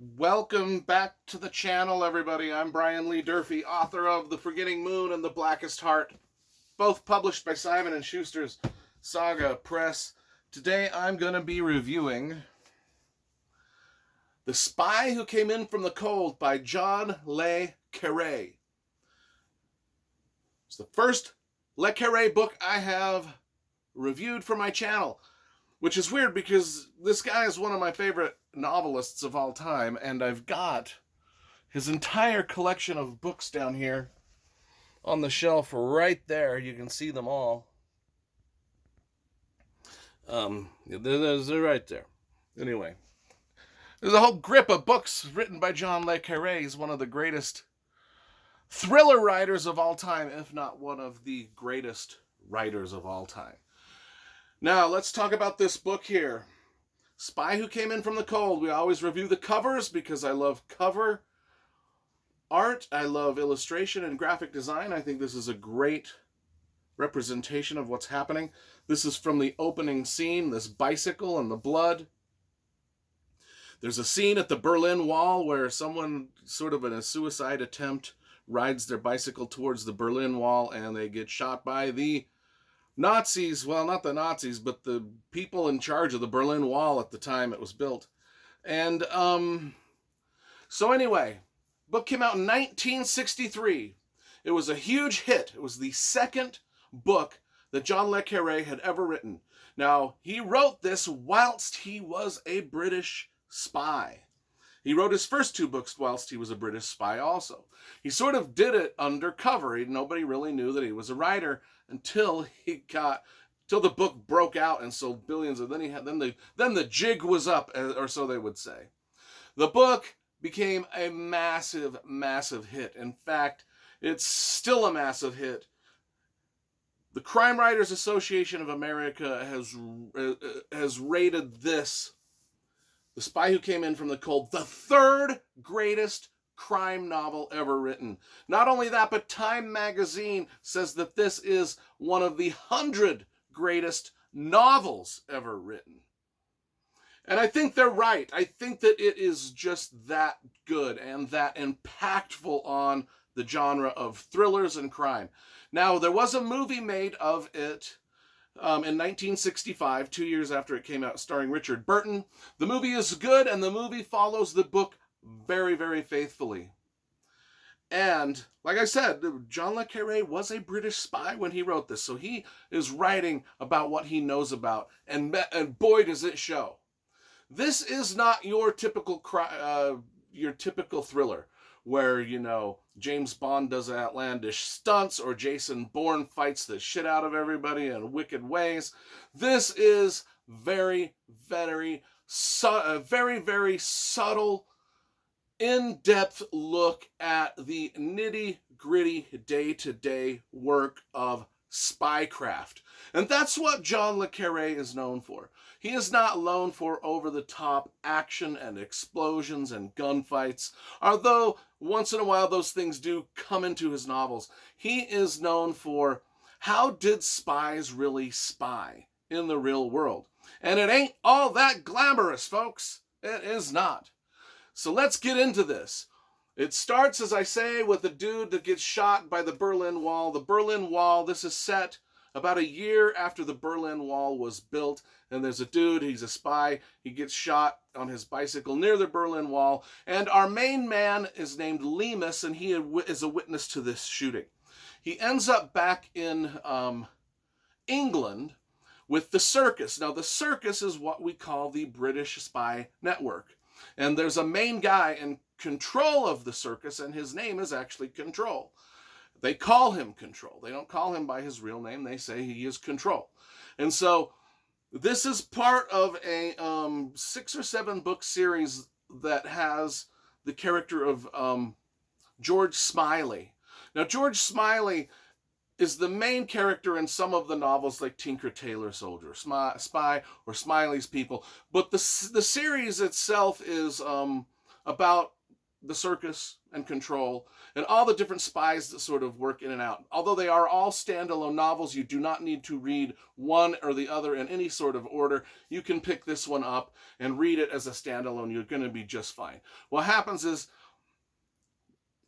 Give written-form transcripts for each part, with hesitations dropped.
Welcome back to the channel, everybody. I'm Brian Lee Durfee, author of The Forgetting Moon and The Blackest Heart, both published by Simon & Schuster's Saga Press. Today I'm going to be reviewing The Spy Who Came In From the Cold by John Le Carre. It's the first Le Carre book I have reviewed for my channel, which is weird because this guy is one of my favorite novelists of all time, and I've got his entire collection of books down here on the shelf right there. You can see them all. They're right there. Anyway, there's a whole grip of books written by John Le Carre. He's one of the greatest thriller writers of all time, if not one of the greatest writers of all time. Now, let's talk about this book here. Spy Who Came In From the Cold. We always review the covers because I love cover art. I love illustration and graphic design. I think this is a great representation of what's happening. This is from the opening scene, this bicycle and the blood. There's a scene at the Berlin Wall where someone, sort of in a suicide attempt, rides their bicycle towards the Berlin Wall and they get shot by the Nazis. Well, not the Nazis, but the people in charge of the Berlin Wall at the time it was built. And so anyway, book came out in 1963. It was a huge hit. It was the second book that John Le Carre had ever written. Now, he wrote this whilst he was a British spy. He wrote his first two books whilst he was a British spy also. He sort of did it undercover. Nobody really knew that he was a writer until the book broke out and sold billions. And then the jig was up, or so they would say. The book became a massive, massive hit. In fact, it's still a massive hit. The Crime Writers Association of America has rated this, The Spy Who Came In From the Cold, the third greatest crime novel ever written. Not only that, but Time magazine says that this is one of the 100 greatest novels ever written. And I think they're right. I think that it is just that good and that impactful on the genre of thrillers and crime. Now, there was a movie made of it in 1965, 2 years after it came out, starring Richard Burton. The movie is good, and the movie follows the book very, very faithfully. And, like I said, John Le Carre was a British spy when he wrote this, so he is writing about what he knows about, and boy, does it show. This is not your typical thriller, where, James Bond does outlandish stunts or Jason Bourne fights the shit out of everybody in wicked ways. This is very, very subtle, in-depth look at the nitty-gritty day-to-day work of spycraft. And that's what John Le Carre is known for. He is not known for over-the-top action and explosions and gunfights, although once in a while those things do come into his novels. He is known for how did spies really spy in the real world. And it ain't all that glamorous, folks. It is not. So let's get into this. It starts, as I say, with a dude that gets shot by the Berlin Wall. The Berlin Wall, this is set about a year after the Berlin Wall was built. And there's a dude, he's a spy. He gets shot on his bicycle near the Berlin Wall. And our main man is named Lemus, and he is a witness to this shooting. He ends up back in England with the circus. Now, the circus is what we call the British spy network. And there's a main guy in control of the circus, and his name is actually Control. They call him Control. They don't call him by his real name. They say he is Control. And so this is part of a 6 or 7 book series that has the character of George Smiley. Now, George Smiley is the main character in some of the novels like Tinker Tailor Soldier, Spy, or Smiley's People. But the series itself is about the circus and control, and all the different spies that sort of work in and out. Although they are all standalone novels, you do not need to read one or the other in any sort of order. You can pick this one up and read it as a standalone. You're going to be just fine. What happens is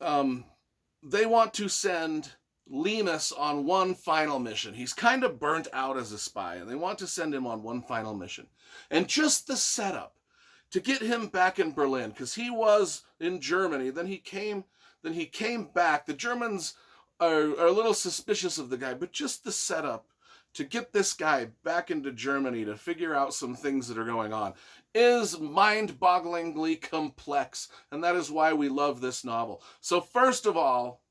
they want to send Lemus on one final mission. He's kind of burnt out as a spy, and they want to send him on one final mission. And just the setup to get him back in Berlin, because he was in Germany, then he came back. The Germans are a little suspicious of the guy, but just the setup to get this guy back into Germany to figure out some things that are going on is mind-bogglingly complex, and that is why we love this novel. So first of all,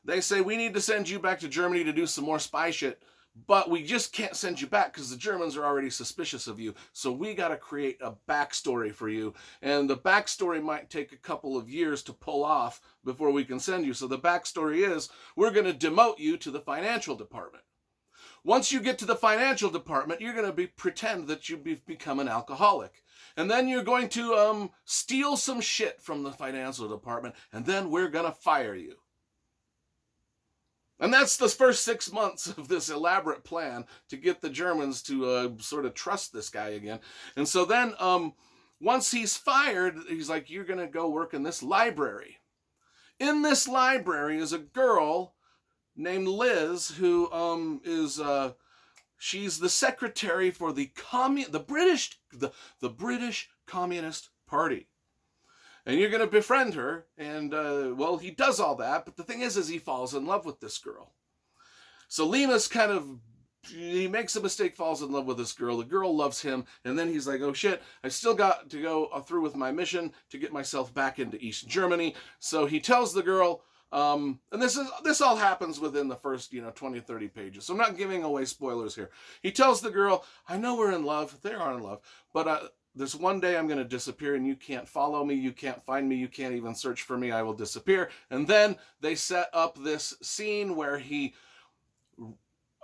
they say, we need to send you back to Germany to do some more spy shit, but we just can't send you back because the Germans are already suspicious of you. So we got to create a backstory for you. And the backstory might take a couple of years to pull off before we can send you. So the backstory is, we're going to demote you to the financial department. Once you get to the financial department, you're going to pretend that you've become an alcoholic. And then you're going to steal some shit from the financial department, and then we're going to fire you. And that's the first 6 months of this elaborate plan to get the Germans to sort of trust this guy again. And so then once he's fired, he's like, you're going to go work in this library. In this library is a girl named Liz, who she's the secretary for the British Communist Party. And you're going to befriend her, and, well, he does all that, but the thing is he falls in love with this girl. So Lemus he makes a mistake, falls in love with this girl. The girl loves him, and then he's like, oh shit, I still got to go through with my mission to get myself back into East Germany. So he tells the girl, and this all happens within the first, 20, 30 pages. So I'm not giving away spoilers here. He tells the girl, I know we're in love, they are in love, but there's one day I'm going to disappear and you can't follow me, you can't find me, you can't even search for me, I will disappear. And then they set up this scene where he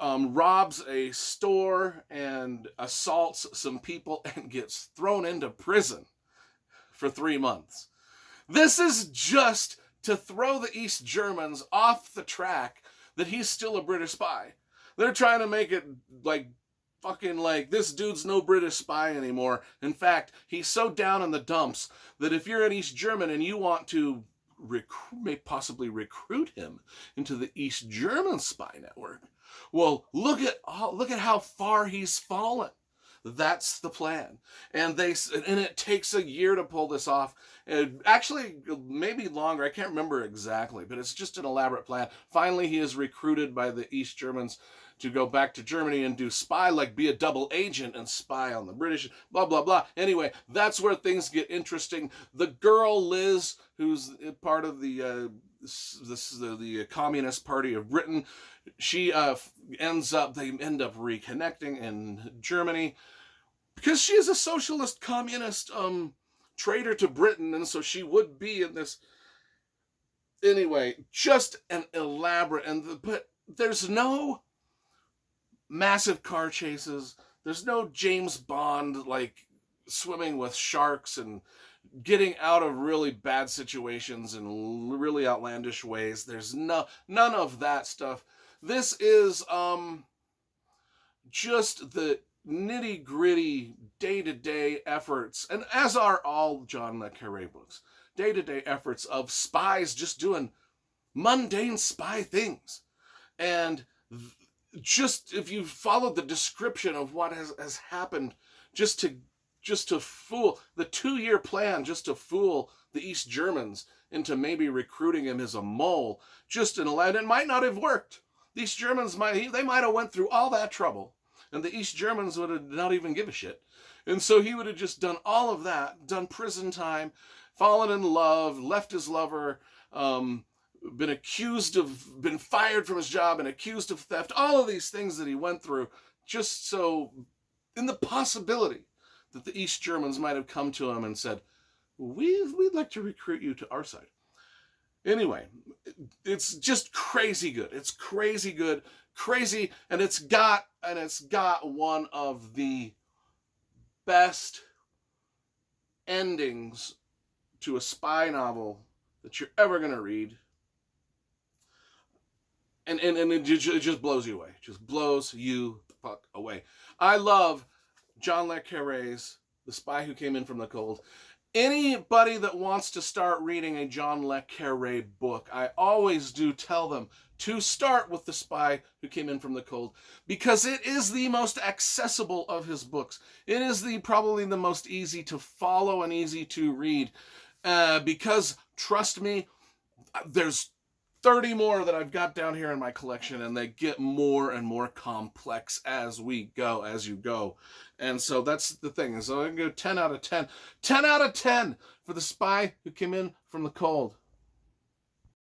robs a store and assaults some people and gets thrown into prison for 3 months. This is just to throw the East Germans off the track that he's still a British spy. They're trying to make it fucking like this dude's no British spy anymore. In fact, he's so down in the dumps that if you're an East German and you want to possibly recruit him into the East German spy network, well, look at how far he's fallen. That's the plan. And it takes a year to pull this off. And actually, maybe longer. I can't remember exactly, but it's just an elaborate plan. Finally, he is recruited by the East Germans to go back to Germany and do spy, like be a double agent and spy on the British, blah, blah, blah. Anyway, that's where things get interesting. The girl, Liz, who's part of the Communist Party of Britain, they end up reconnecting in Germany because she is a socialist communist traitor to Britain, and so she would be in this. Anyway, just an elaborate, but there's no massive car chases. There's no James Bond like swimming with sharks and getting out of really bad situations in really outlandish ways. There's none of that stuff. This is just the nitty-gritty day-to-day efforts, and as are all John Le Carre books, day-to-day efforts of spies just doing mundane spy things. And just if you follow the description of what has happened just to fool the 2-year plan, just to fool the East Germans into maybe recruiting him as a mole, it might not have worked. The East Germans might have went through all that trouble, and the East Germans would have not even give a shit. And so he would have just done all of that, done prison time, fallen in love, left his lover, been fired from his job and accused of theft, all of these things that he went through, just so in the possibility that the East Germans might have come to him and said, we'd like to recruit you to our side. Anyway, it's just crazy good. It's crazy good, crazy, and it's got one of the best endings to a spy novel that you're ever going to read. And it just blows you away. It just blows you the fuck away. I love John Le Carre's The Spy Who Came In From the Cold. Anybody that wants to start reading a John Le Carre book, I always do tell them to start with The Spy Who Came In From the Cold, because it is the most accessible of his books. It is probably the most easy to follow and easy to read, because, trust me, there's 30 more that I've got down here in my collection, and they get more and more complex as you go. And so that's the thing. So I can go 10 out of 10. 10 out of 10 for The Spy Who Came In From the Cold.